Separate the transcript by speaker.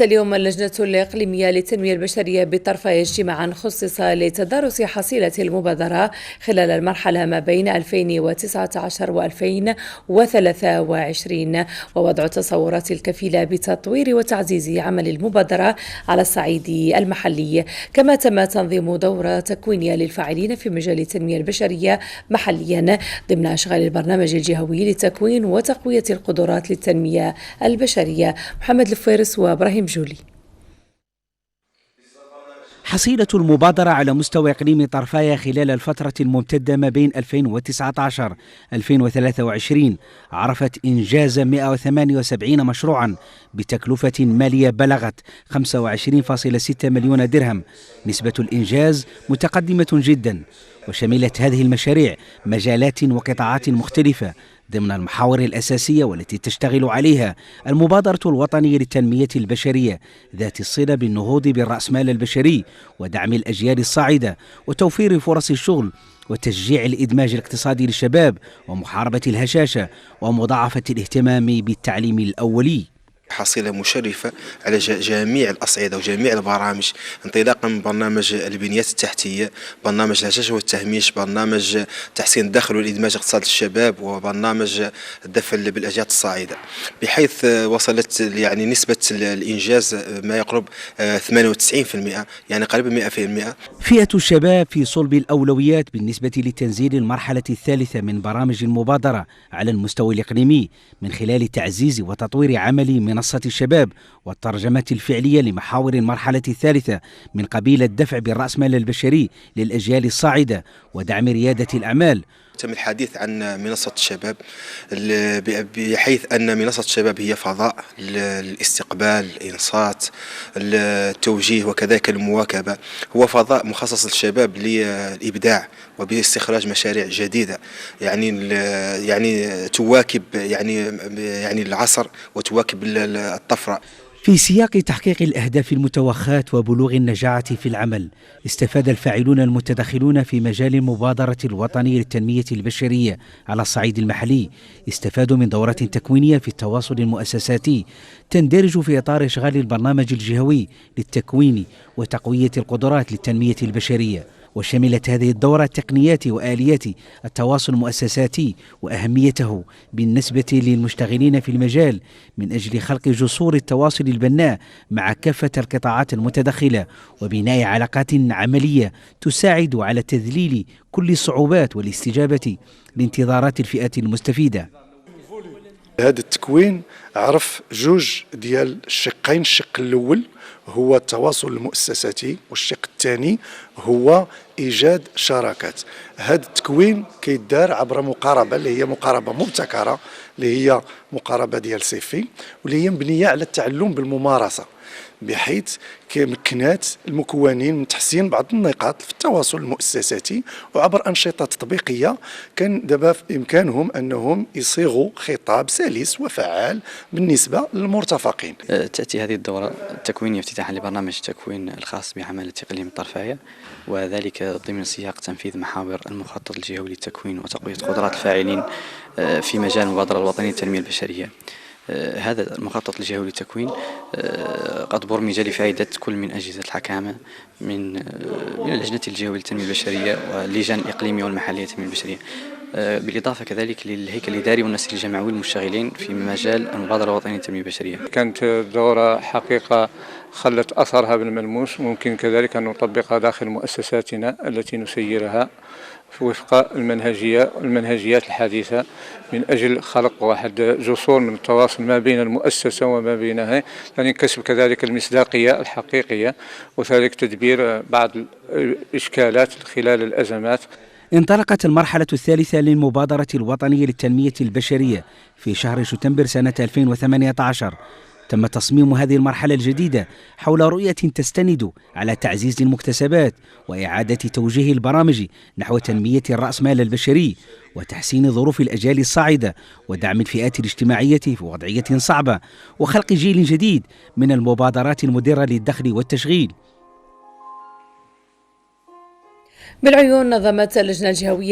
Speaker 1: اليوم اللجنة الإقليمية للتنمية البشرية بطرفي اجتماعا خصص لتدارس حصيلة المبادرة خلال المرحلة ما بين 2019 و2023 ووضع التصورات الكفيلة بتطوير وتعزيز عمل المبادرة على الصعيد المحلي. كما تم تنظيم دورة تكوينية للفاعلين في مجال التنمية البشرية محليا ضمن أشغال البرنامج الجهوي لتكوين وتقوية القدرات للتنمية البشرية. محمد الفويرس وإبراهيم جولي.
Speaker 2: حصيلة المبادرة على مستوى إقليم طرفايا خلال الفترة الممتدة ما بين 2019-2023 عرفت إنجاز 178 مشروعا بتكلفة مالية بلغت 25.6 مليون درهم. نسبة الإنجاز متقدمة جدا، وشملت هذه المشاريع مجالات وقطاعات مختلفة ضمن المحاور الأساسية والتي تشتغل عليها المبادرة الوطنية للتنمية البشرية ذات الصلة بالنهوض بالرأسمال البشري ودعم الأجيال الصاعدة وتوفير فرص الشغل وتشجيع الإدماج الاقتصادي للشباب ومحاربة الهشاشة ومضاعفة الاهتمام بالتعليم الأولي.
Speaker 3: حصيلة مشرفة على جميع الأصعدة وجميع البرامج، انطلاقا من برنامج البنيات التحتية، برنامج الهشاشة والتهميش، برنامج تحسين الدخل والإدماج الاقتصادي للشباب، وبرنامج الدفع بالأجيال الصاعدة، بحيث وصلت يعني نسبة الإنجاز ما يقرب 98%، يعني قريبا 100%.
Speaker 2: فئة الشباب في صلب الأولويات بالنسبة لتنزيل المرحلة الثالثة من برامج المبادرة على المستوى الإقليمي من خلال تعزيز وتطوير عمل منصة الشباب والترجمة الفعلية لمحاور المرحلة الثالثة من قبيل الدفع بالرأسمال البشري للأجيال الصاعدة ودعم ريادة الأعمال.
Speaker 3: تم الحديث عن منصة الشباب، بحيث أن منصة الشباب هي فضاء للاستقبال، الإنصات، التوجيه وكذلك المواكبة. هو فضاء مخصص للشباب للإبداع وباستخراج مشاريع جديدة، يعني تواكب يعني العصر وتواكب الطفرة.
Speaker 2: في سياق تحقيق الأهداف المتوخاة وبلوغ النجاعة في العمل، استفاد الفاعلون المتدخلون في مجال المبادرة الوطنية للتنمية البشرية على الصعيد المحلي استفادوا من دورة تكوينية في التواصل المؤسساتي تندرج في إطار إشغال البرنامج الجهوي للتكوين وتقوية القدرات للتنمية البشرية. وشملت هذه الدورة تقنيات وآليات التواصل المؤسساتي وأهميته بالنسبة للمشتغلين في المجال من أجل خلق جسور التواصل البناء مع كافة القطاعات المتدخلة وبناء علاقات عملية تساعد على تذليل كل الصعوبات والاستجابة لانتظارات الفئات المستفيدة.
Speaker 4: هذا التكوين عرف جوج ديال الشقين، الشق الأول هو التواصل المؤسساتي والشق الثاني هو إيجاد شراكات. هذا التكوين كيدار عبر مقاربة اللي هي مقاربة مبتكرة، اللي هي مقاربة ديال صيفي، واللي هي مبنية على التعلم بالممارسة، بحيث كمكنات المكونين من تحسين بعض النقاط في التواصل المؤسساتي وعبر أنشطة تطبيقية كان دابا بإمكانهم أنهم يصيغوا خطاب سلس وفعال بالنسبة للمرتفقين.
Speaker 5: تأتي هذه الدورة التكوينية افتتاحا لبرنامج التكوين الخاص بعمالة إقليم طرفايا، وذلك ضمن سياق تنفيذ محاور المخطط الجهوي للتكوين وتقوية قدرات الفاعلين في مجال المبادرة الوطنية للتنمية البشرية. هذا المخطط الجهوي للتكوين قد برمج لفائدة كل من أجهزة الحكامة من اللجنة الجهوية للتنمية البشرية واللجان الإقليمية والمحلية للتنمية البشرية، بالإضافة كذلك للهيكل الإداري والنسيج الجمعوي المشتغلين في مجال المبادرة الوطنية للتنمية البشرية.
Speaker 6: كانت دورة حقيقة خلت أثرها بالملموس، ممكن كذلك أن نطبقها داخل مؤسساتنا التي نسيرها وفق المنهجيات الحديثة من أجل خلق واحد جسور من التواصل ما بين المؤسسة وما بينها، يعني كسب كذلك المصداقية الحقيقية وذلك تدبير بعض الإشكالات خلال الأزمات.
Speaker 2: انطلقت المرحلة الثالثة للمبادرة الوطنية للتنمية البشرية في شهر شتنبر سنة 2018. تم تصميم هذه المرحلة الجديدة حول رؤية تستند على تعزيز المكتسبات وإعادة توجيه البرامج نحو تنمية الرأسمال البشري وتحسين ظروف الأجيال الصاعدة ودعم الفئات الاجتماعية في وضعية صعبة وخلق جيل جديد من المبادرات المدرة للدخل والتشغيل.
Speaker 1: بالعيون نظمت اللجنة الجهوية